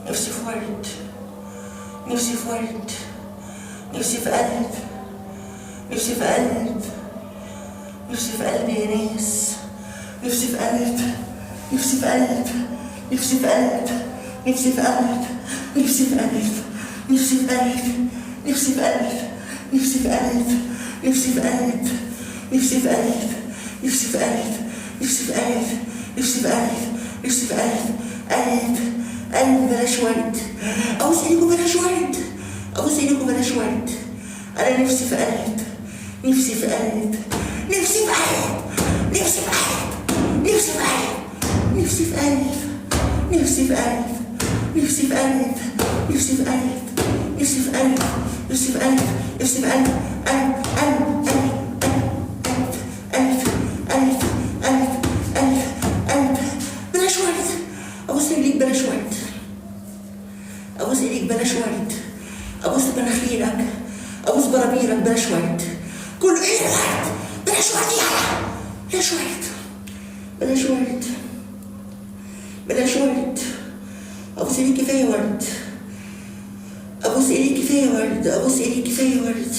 نفسي في ورد، نفسي في ورد، نفسي في قلب، نفسي في قلب، نفسي في قلب يا ناس، نفسي في قلب، نفسي في قلب، نفسي في قلب، نفسي في قلب، نفسي في قلب، نفسي في قلب، نفسي في قلب، نفسي في قلب، نفسي في قلب، نفسي في قلب، نفسي في قلب، نفسي في قلب، نفسي في قلب، نفسي في قلب، قلب، قلب بلاش ورد، أبوس إيديكوا بلاش ورد، أبوس إيديكوا بلاش ورد، أنا نفسي في قلب، نفسي في قلب، نفسي في قلب، نفسي في قلب، نفسي في قلب، نفسي في قلب، نفسي في قلب، نفسي في قلب، نفسي في قلب، نفسي في قلب، نفسي في قلب، نفسي في قلب، قلب قلب قلب قلب قلب قلب قلب قلب بلاش ورد، أبوس رجليك بلاش ورد، أبوس إيديك بلاش ورد، أبوس مناخيرك، أبوس برابيرك بلاش ورد، كله إيه ورد، بلاش ورد يلا، بلاش ورد، بلاش ورد، بلاش ورد، أبوس إيديك كفاية ورد، أبوس إيديك كفاية ورد، أبوس إيديك كفاية ورد.